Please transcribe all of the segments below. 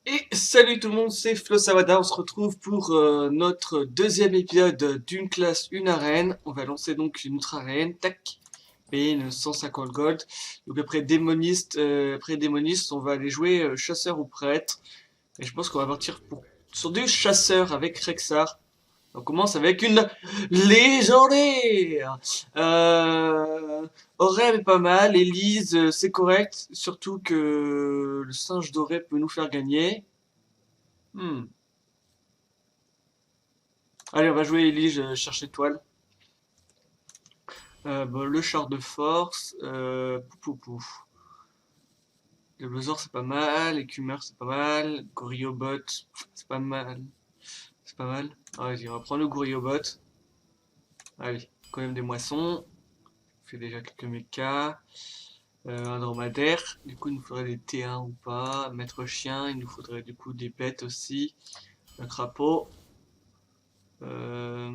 Et salut tout le monde, c'est Flo Sawada. On se retrouve pour notre deuxième épisode d'une classe, une arène. On va lancer donc une autre arène, tac, payer une 150 gold. Donc après démoniste, on va aller jouer chasseur ou prêtre. Et je pense qu'on va partir sur du chasseur avec Rexar. On commence avec une légendaire. Aurel est pas mal, Elise c'est correct, surtout que le singe doré peut nous faire gagner. Hmm. Allez, on va jouer Elise, cherche étoile. Bon, le char de force, pou, pou, pou. Le Blazor c'est pas mal, l'écumeur c'est pas mal, Gorillobot c'est pas mal, c'est pas mal. Ah, vas-y, on va prendre le Gorillobot. Allez, quand même des moissons, on fait déjà quelques mechas. Un dromadaire, du coup il nous faudrait des T1 ou pas. Maître chien, il nous faudrait du coup des bêtes aussi. Un crapaud. Euh,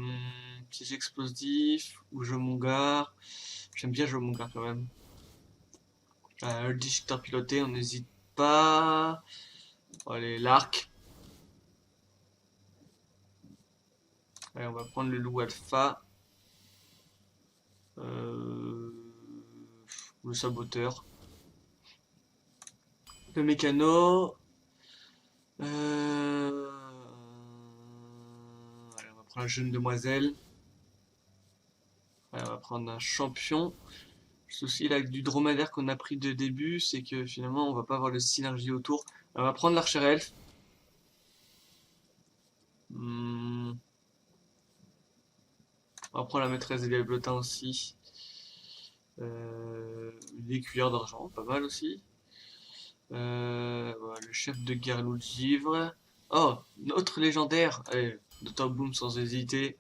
Piège explosif ou jeu mongar. J'aime bien jouer mongar quand même. Le digiteur piloté, on n'hésite pas. Allez, l'arc. Allez, on va prendre le loup alpha. Euh, le saboteur. Le mécano. Allez, on va prendre la jeune demoiselle. Allez, on va prendre un champion. Le souci là, du dromadaire qu'on a pris de début, c'est que finalement on va pas avoir de synergie autour. On va prendre l'archer elfe. Hmm, on va prendre la maîtresse des Diablotins aussi. Les cuillères d'argent, pas mal aussi. Voilà, le chef de guerre loup de givre. Oh, notre légendaire. Allez, Dr. Boom sans hésiter.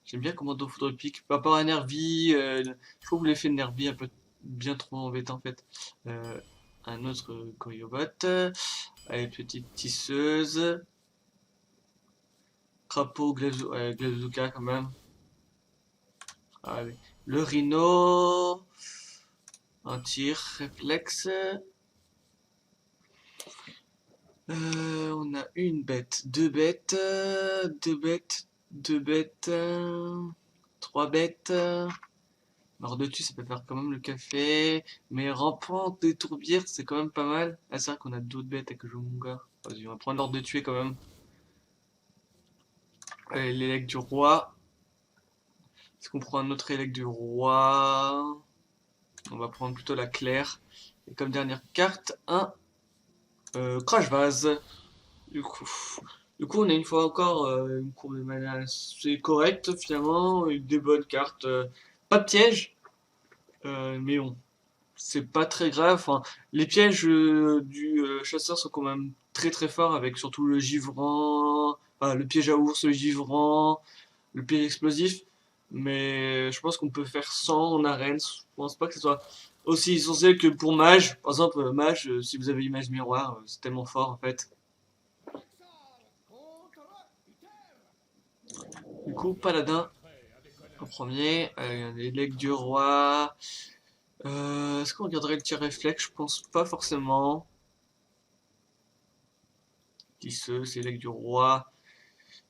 J'aime bien Commando Foudre Pique. Par rapport à Nervi, je trouve l'effet de Nervi un peu bien trop embêtant en fait. Euh, un autre Corriobot. Allez, petite tisseuse. Crapaud, Glazuka quand même. Allez. Le rhino. Un tir, réflexe. On a une bête, deux bêtes, deux bêtes, trois bêtes. Alors dessus, ça peut faire quand même le café. Mais rampante des tourbières, c'est quand même pas mal. Ah, c'est vrai qu'on a d'autres bêtes avec le jeu Munga. Vas-y, on va prendre l'ordre de tuer quand même. Allez, l'élec du roi. Est-ce qu'on prend un autre élec du roi? On va prendre plutôt la claire. Et comme dernière carte, un crash vase. Du coup, on a une fois encore une courbe de mana assez correcte finalement, avec des bonnes cartes. Pas de piège, mais bon, c'est pas très grave. Enfin, les pièges du chasseur sont quand même très très forts, avec surtout le givrant, enfin, le piège à ours, le givrant, le piège explosif. Mais je pense qu'on peut faire 100 en arène. Je pense pas que ce soit aussi essentiel que pour mage. Par exemple, mage, si vous avez image miroir, c'est tellement fort en fait. Du coup, paladin en premier, l'élec du roi. Est-ce qu'on regarderait le tir réflexe? Je pense pas forcément. Tisseux, c'est l'élec du roi.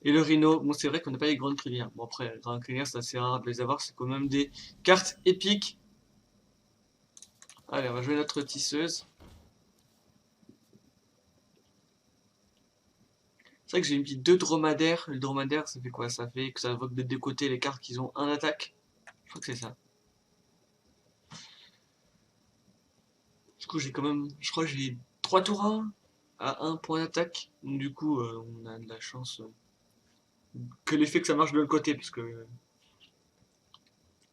Et le rhino, bon c'est vrai qu'on n'a pas les grandes crinières. Bon après, les grandes crinières c'est assez rare de les avoir, c'est quand même des cartes épiques. Allez, on va jouer notre tisseuse. C'est vrai que j'ai mis deux dromadaires. Le dromadaire, ça fait quoi? Ça fait que ça invoque de décoter les cartes qui ont un attaque. Je crois que c'est ça. Du coup, j'ai quand même, je crois que j'ai 3 tours à un point d'attaque. Donc, du coup, on a de la chance que l'effet que ça marche de l'autre côté, parce que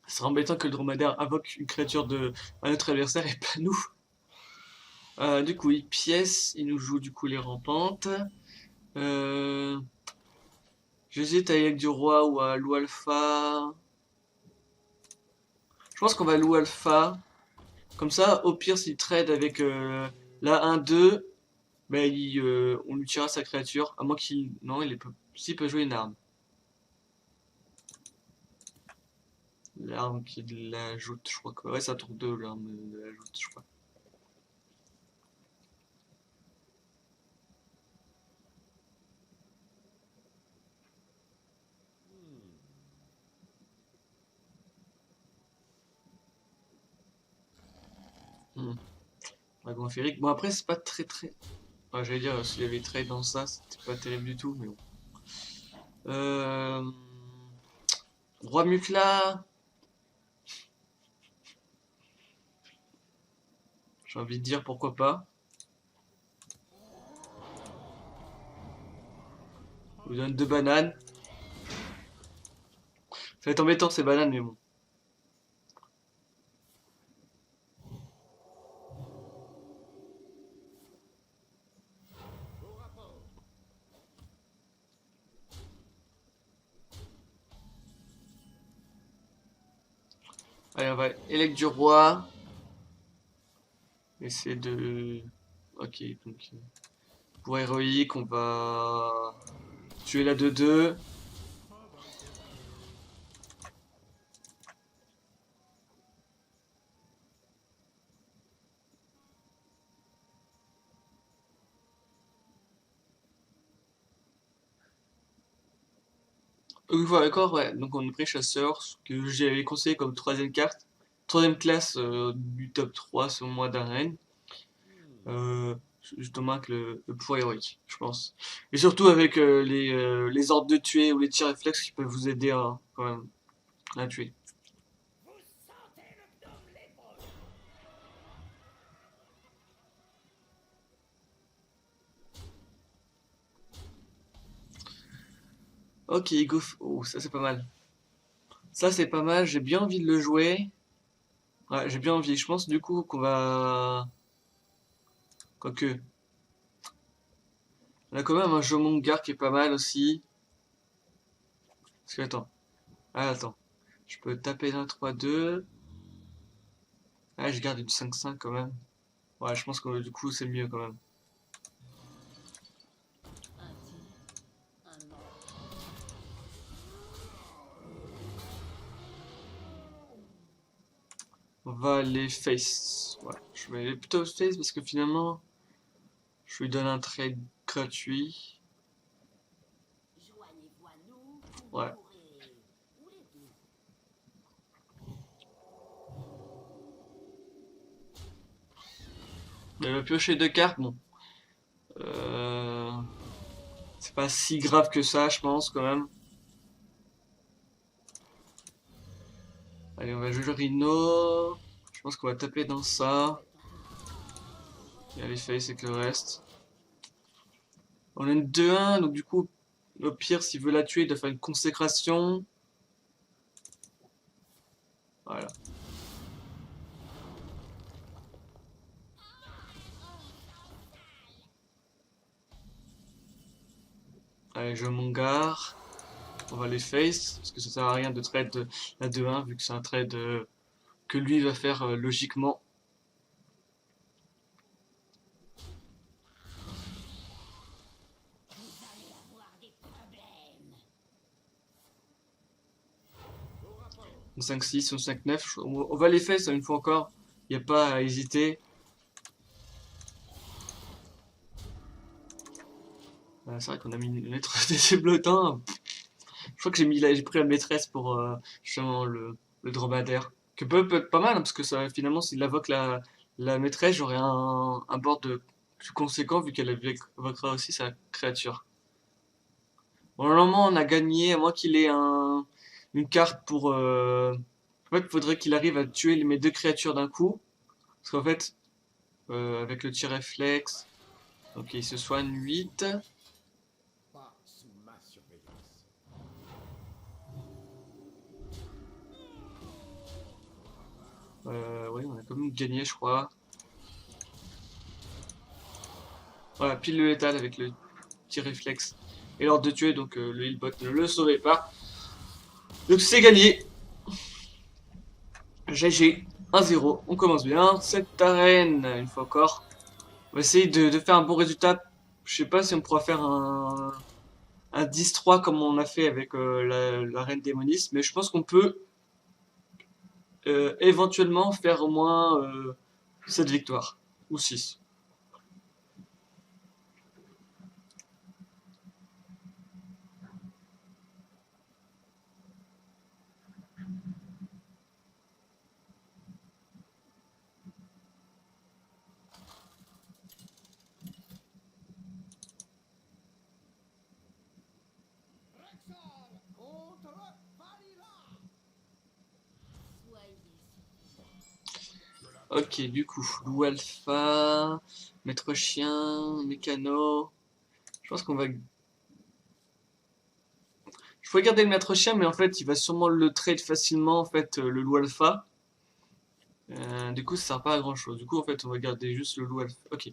ce serait embêtant que le dromadaire invoque une créature de un autre adversaire et pas nous. Du coup, il pièce, il nous joue du coup les rampantes. Euh, J'hésite à avec du roi ou à loup alpha. Je pense qu'on va loup alpha. Comme ça, au pire, s'il trade avec la 1-2, ben, on lui tirera sa créature. À moins qu'il. Non, s'il peut jouer une arme. L'arme qui l'ajoute, je crois que. Ouais, ça tourne 2, l'arme de l'ajoute, je crois. Dragon féerique. Bon, après, c'est pas très. Ouais, j'allais dire, s'il y avait trade dans ça, c'était pas terrible du tout, mais bon. Euh... Roi Mukla, j'ai envie de dire pourquoi pas. Je vous donne 2 bananes. Ça va être embêtant ces bananes, mais bon. Allez, on va élect du roi. Essayer de. Ok, donc. Pour héroïque, on va tuer la 2-2. Une fois d'accord, ouais. Donc on est pris chasseur, ce que j'avais conseillé comme troisième carte. Troisième classe du top 3 selon moi d'arène. Euh, Justement avec le pouvoir héroïque, je pense. Et surtout avec les ordres de tuer ou les tirs réflexes qui peuvent vous aider à, quand même, à tuer. Ok, go. Oh, ça c'est pas mal. Ça c'est pas mal, j'ai bien envie de le jouer. Ouais, j'ai bien envie. Je pense du coup qu'on va. Quoique. On a quand même un Jomongar qui est pas mal aussi. Parce que attends. Ah, attends. Je peux taper d'un 3-2. Ah, je garde une 5-5 quand même. Ouais, je pense que du coup c'est mieux quand même. On va aller face. Ouais, je vais aller plutôt face parce que finalement, je lui donne un trade gratuit. Ouais. Il va piocher 2 cartes, bon. Euh, C'est pas si grave que ça, je pense quand même. Allez, on va jouer le Rhino. Je pense qu'on va taper dans ça. Et aller face avec le reste. On a une 2-1, donc du coup, au pire, s'il veut la tuer, il doit faire une consécration. Voilà. Allez, je mon gare. On va les face, parce que ça sert à rien de trade la 2-1, vu que c'est un trade que lui va faire logiquement. On 5-6, on 5-9. On va les face une fois encore. Il n'y a pas à hésiter. C'est vrai qu'on a mis une lettre des blotin. Je crois que j'ai pris la maîtresse pour justement le dromadaire. Que peut être pas mal, hein, parce que ça, finalement, s'il invoque la maîtresse, j'aurai un board plus conséquent vu qu'elle invoquera aussi sa créature. Bon, normalement, on a gagné, à moins qu'il ait une carte pour. En fait, il faudrait qu'il arrive à tuer mes 2 créatures d'un coup. Parce qu'en fait, avec le tir réflexe, ok, il se soigne 8. Oui, on a quand même gagné, je crois. Voilà, pile le létal avec le tir réflexe. Et l'ordre de tuer, donc le healbot ne le saurait pas. Donc c'est gagné. GG. 1-0. On commence bien. Cette arène, une fois encore. On va essayer de faire un bon résultat. Je sais pas si on pourra faire un 10-3 comme on a fait avec la reine démoniste, mais je pense qu'on peut éventuellement faire au moins 7 victoires. Ou 6. Ok, du coup, loup alpha, maître chien, mécano. Je pense qu'on va. Je pourrais garder le maître chien, mais en fait, il va sûrement le trade facilement, en fait, le loup alpha. Du coup, ça sert pas à grand chose. Du coup, en fait, on va garder juste le loup alpha. Ok.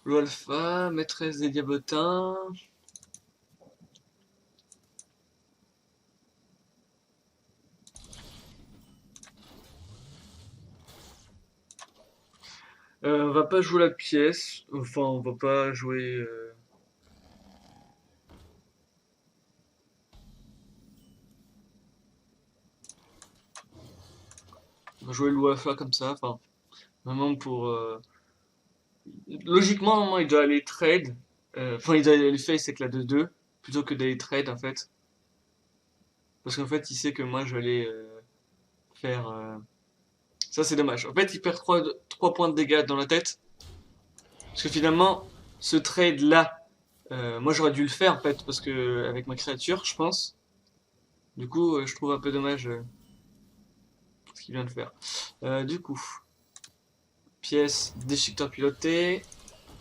Loup alpha, maîtresse des diablotins. On va pas jouer la pièce. Enfin, on va pas jouer. On va jouer le loup alpha comme ça. Enfin, vraiment pour. Logiquement, normalement, il doit aller trade. Enfin, il doit aller face avec la 2-2 plutôt que d'aller trade en fait. Parce qu'en fait, il sait que moi, je vais aller faire. Ça, c'est dommage. En fait, il perd 3 points de dégâts dans la tête. Parce que finalement, ce trade-là, moi, j'aurais dû le faire en fait, parce que avec ma créature, je pense. Du coup, je trouve un peu dommage ce qu'il vient de faire. Du coup, pièce déchiqueteur piloté.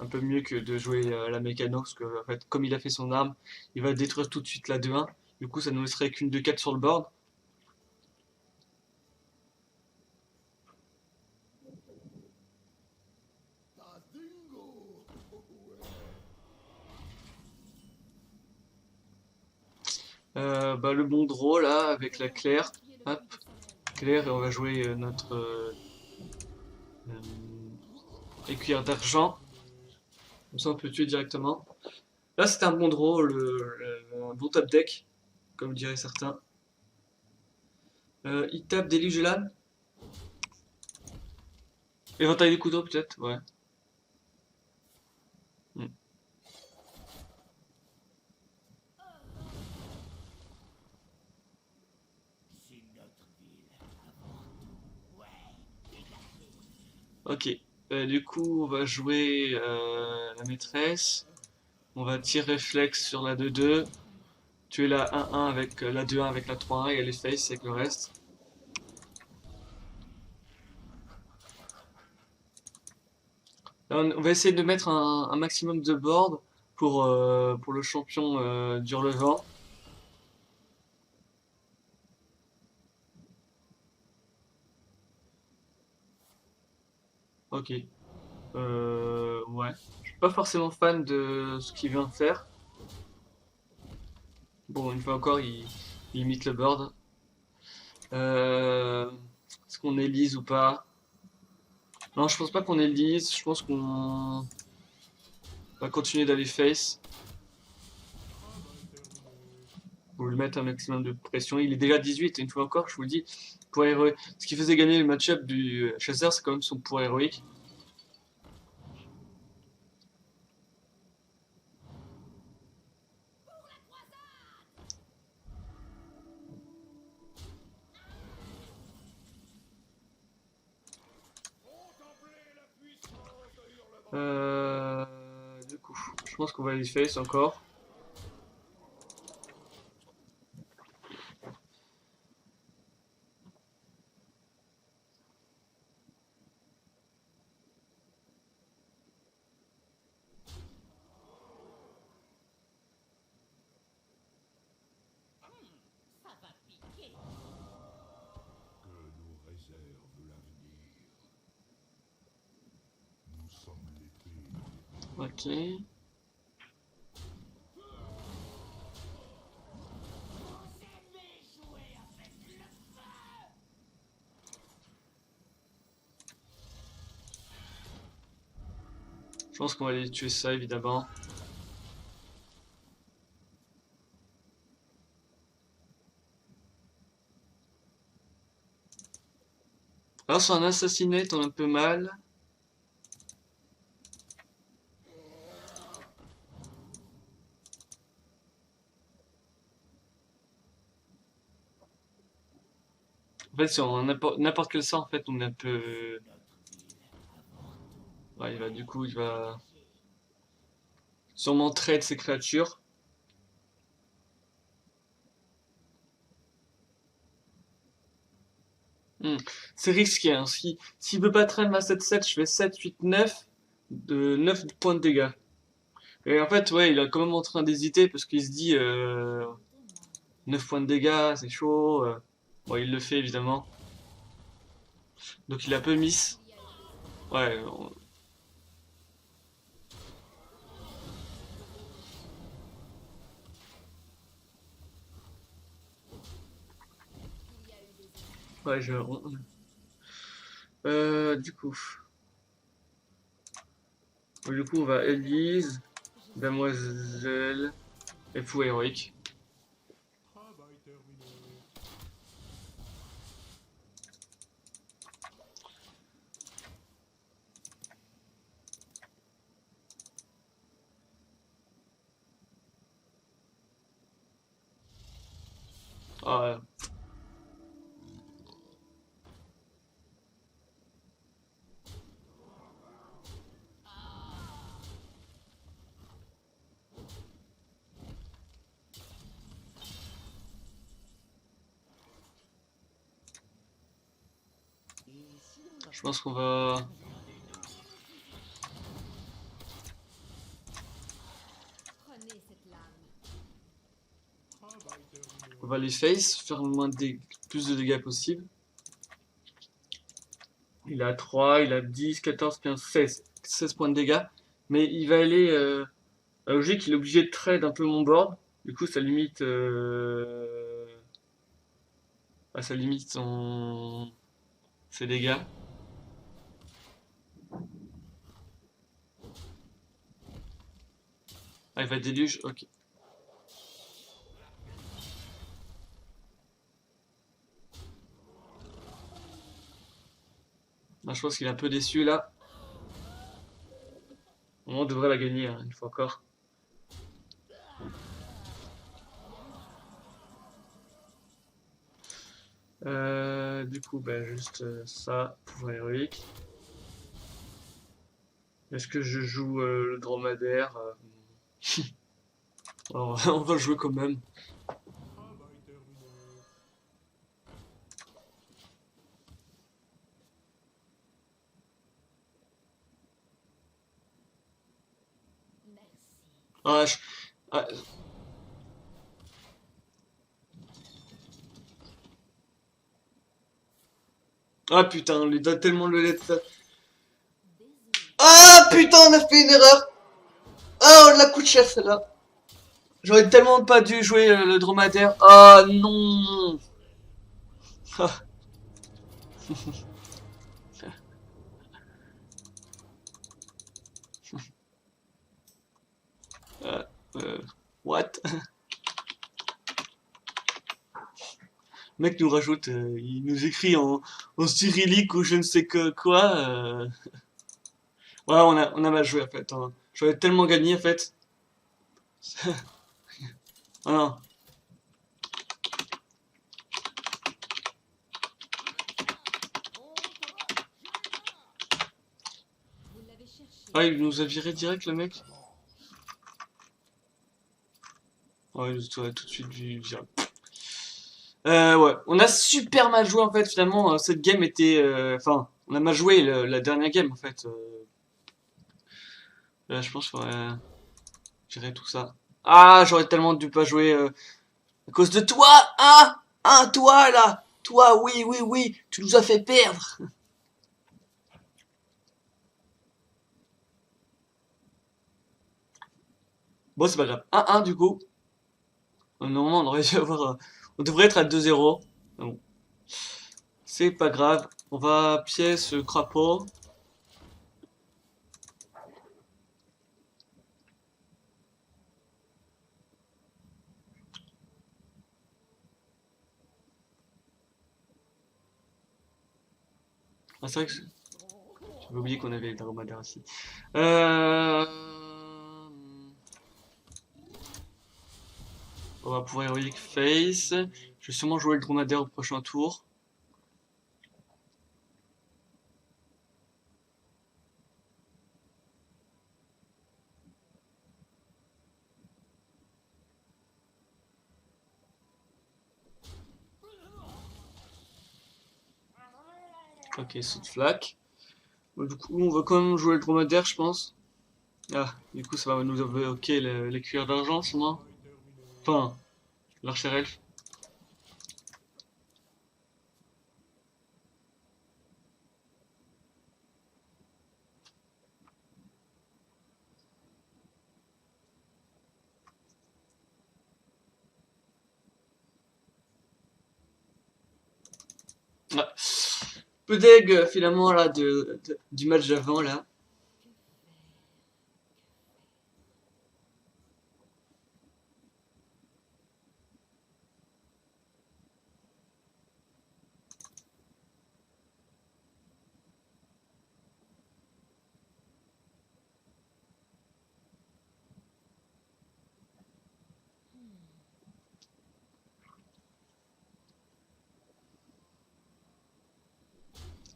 Un peu mieux que de jouer la mécano, parce que en fait, comme il a fait son arme, il va détruire tout de suite la 2-1. Du coup, ça ne nous laisserait qu'une 2-4 sur le board. Bah, le bon draw là, avec la Claire. Hop, Claire, et on va jouer notre écuyère d'argent. Comme ça, on peut tuer directement. Là, c'était un bon draw, un bon top deck, comme diraient certains. Il tape des Gelane. Éventail des couteaux, peut-être, ouais. Hmm. Ok. Du coup, on va jouer la maîtresse. On va tirer réflexe sur la 2-2. Tuer la 1-1 avec la 2-1 avec la 3-1 et aller face avec le reste. Là, on va essayer de mettre un maximum de board pour le champion d'Hurlevent. Ok. Ouais. Je suis pas forcément fan de ce qu'il vient de faire. Bon, une fois encore, il limite le board. Est-ce qu'on élise ou pas? Non, je pense pas qu'on élise. Je pense qu'on va continuer d'aller face pour lui mettre un maximum de pression. Il est déjà 18, et une fois encore, je vous le dis, pour héroïque. Ce qui faisait gagner le match-up du chasseur, c'est quand même son pouvoir héroïque. Du coup, je pense qu'on va aller face encore. Ok. Je pense qu'on va aller tuer ça, évidemment. Alors, sur un assassinat, on a un peu mal. En fait, sur n'importe quel sort, en fait, on est un peu. Ouais, du coup, il va sûrement trade ses créatures. Hmm. C'est risqué, hein. S'il veut pas trade ma 7-7, je fais 7-8-9 de 9 points de dégâts. Et en fait, ouais, il est quand même en train d'hésiter parce qu'il se dit 9 points de dégâts, c'est chaud. Bon, il le fait évidemment. Donc il a peu miss. Ouais, ouais, du coup. Du coup, on va Elise, Damoiselle et fou héroïque. Ah, je pense on va les face, faire le plus de dégâts possible. Il a 3, il a 10, 14, 15, 16. 16 points de dégâts. Mais il va aller. La logique, il est obligé de trade un peu mon board. Du coup, ça limite. Ça limite ses dégâts. Ah, il va déluge, ok. Ah, je pense qu'il est un peu déçu là. On devrait la gagner, hein, une fois encore. Du coup, bah, juste ça, pouvoir héroïque. Est-ce que je joue le dromadaire on va le jouer quand même. Ah, ah, putain, on lui donne tellement le lait de ça. Ah putain, on a fait une erreur. Ah, on la coûte cher celle-là. J'aurais tellement pas dû jouer le dromadaire. Ah non. Euh, euh, what? Le mec nous rajoute, il nous écrit en cyrillique ou je ne sais que quoi. Ouais, on a mal joué en fait, hein. J'aurais tellement gagné en fait. Ah non. Ah, il nous a viré direct le mec. Ouais, il nous a tout de suite viré. Ouais, on a super mal joué en fait finalement. Cette game était, enfin, on a mal joué la dernière game en fait. Là, je pense qu'il faudrait gérer tout ça. Ah, j'aurais tellement dû pas jouer à cause de toi, hein, hein, toi là, toi, oui, oui, oui, tu nous as fait perdre. Bon, c'est pas grave. 1-1 du coup. Normalement, on aurait dû avoir, on devrait être à 2-0. Bon, c'est pas grave. On va pièce crapaud. Ah, c'est vrai que j'avais oublié qu'on avait les dromadaires aussi. Euh... On va pouvoir héroïque face. Je vais sûrement jouer le dromadaire au prochain tour. Ok, saut de flaque. Bon, du coup, on va quand même jouer le dromadaire, je pense. Ah, du coup, ça va nous évoquer les cuirs d'argent, sûrement. Enfin, l'archer elfe. Ouais. Peu deg, finalement, là, du match d'avant, là.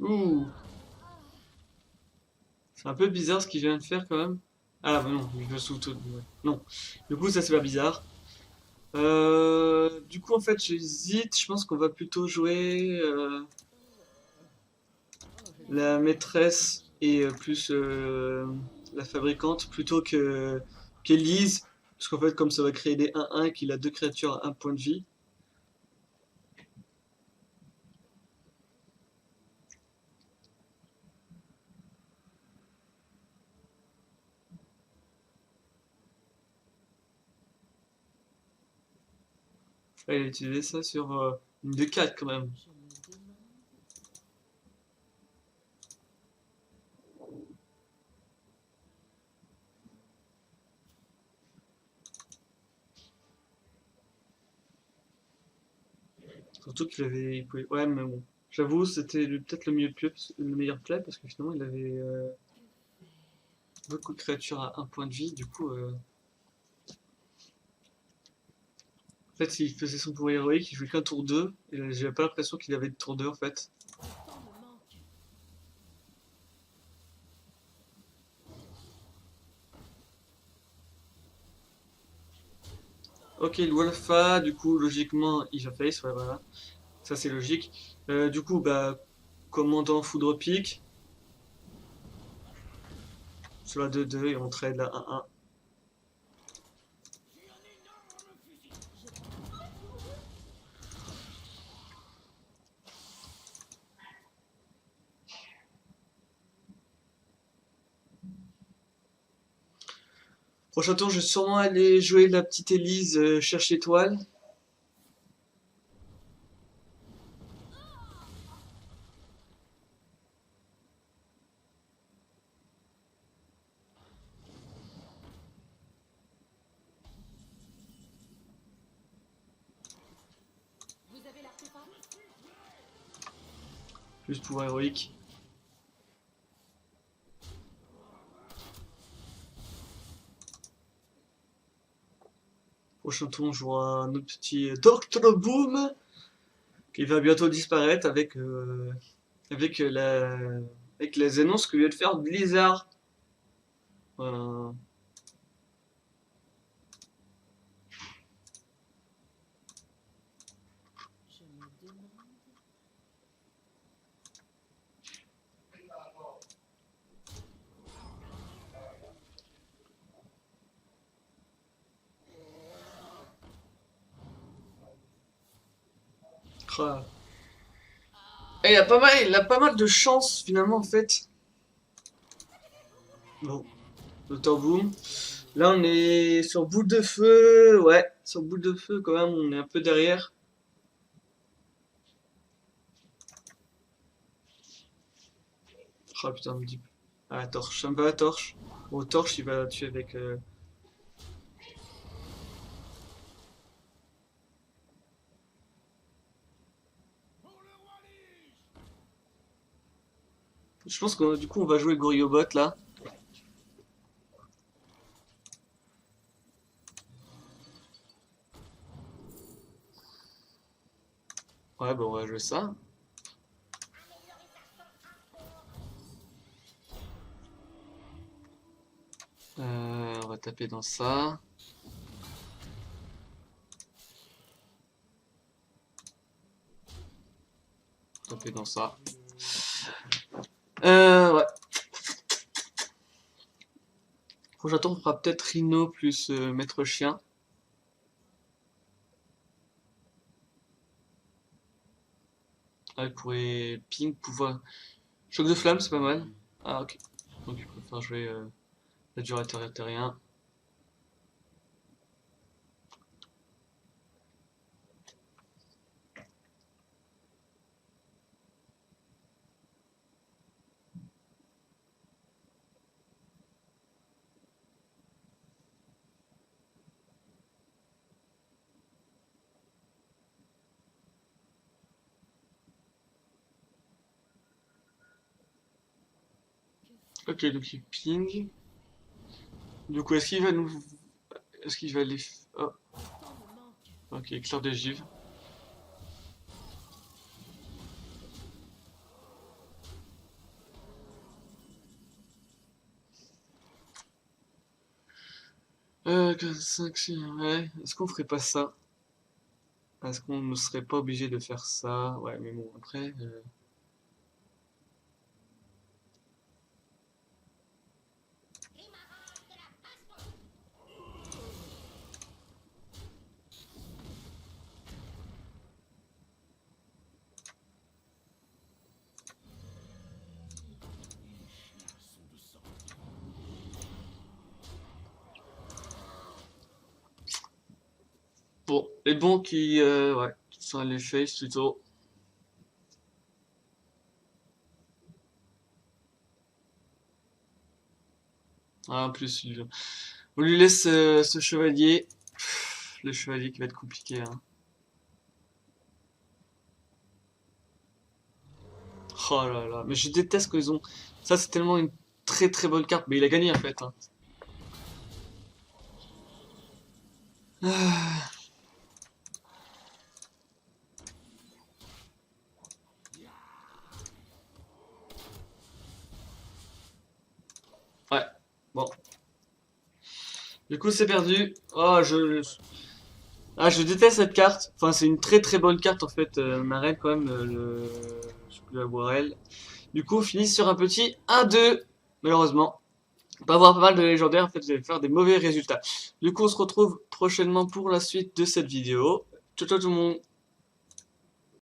Ouh, c'est un peu bizarre ce qu'il vient de faire, quand même. Ah, bah non, je me souviens. Ouais. Non, du coup, ça, c'est pas bizarre. Du coup, en fait, j'hésite. Je pense qu'on va plutôt jouer la maîtresse et plus la fabricante plutôt que qu'Elise. Parce qu'en fait, comme ça va créer des 1-1 et qu'il a deux créatures à un point de vie. Là, il a utilisé ça sur une de 4 quand même. Surtout qu'il avait. Ouais, mais bon. J'avoue, c'était peut-être le meilleur play parce que finalement, il avait beaucoup de créatures à un point de vie. Du coup, en fait, s'il faisait son pouvoir héroïque, il jouait qu'un tour 2. Et j'avais pas l'impression qu'il avait de tour 2 en fait. Ok, le Wolfa, du coup, logiquement, il va face, ouais, voilà. Ça, c'est logique. Du coup, bah, commandant Foudre Pique, sur la 2-2, et on trade la 1-1. Prochain tour, je vais sûrement aller jouer la petite Élise cherche étoile. Plus pouvoir héroïque. Prochain tour, on jouera notre petit Doctor Boom, qui va bientôt disparaître avec, avec les annonces que vient de faire Blizzard. Voilà. Ah. Et il a pas mal de chance finalement en fait. Bon, Doctor Boom. Là, on est sur boule de feu. Ouais, sur boule de feu quand même, on est un peu derrière. Ah putain, me dit. Ah, torche, ça me va la torche. Bon, torche, il va la tuer avec. Je pense que du coup, on va jouer Gorillobot là. Ouais, bah on va jouer ça. On va taper dans ça. Taper dans ça. Ouais. Prochain tour, on fera peut-être Rhino plus Maître Chien. Ah, il pourrait ping, pouvoir. Choc de flamme, c'est pas mal. Ah, ok. Donc, il préfère jouer la durée terrien. Ok, donc il ping. Du coup, est-ce qu'il va nous. Est-ce qu'il va les. Oh, ok, éclair de givre. 5, 6, ouais. Est-ce qu'on ferait pas ça? Est-ce qu'on ne serait pas obligé de faire ça? Ouais, mais bon, après. Bon, les bons ouais, qui sont les face plutôt. Ah, en plus, on lui laisse ce chevalier. Le chevalier qui va être compliqué, hein. Oh là là, mais je déteste qu'ils ont. Ça, c'est tellement une très très bonne carte, mais il a gagné en fait, hein. Ah, ouais, bon. Du coup, c'est perdu. Oh, Ah, je déteste cette carte. Enfin, c'est une très très bonne carte en fait. Ma reine, quand même, je sais plus la voir elle. Du coup, on finit sur un petit 1-2. Malheureusement. On peut avoir pas mal de légendaires, en fait, je vais faire des mauvais résultats. Du coup, on se retrouve prochainement pour la suite de cette vidéo. Ciao ciao tout le monde.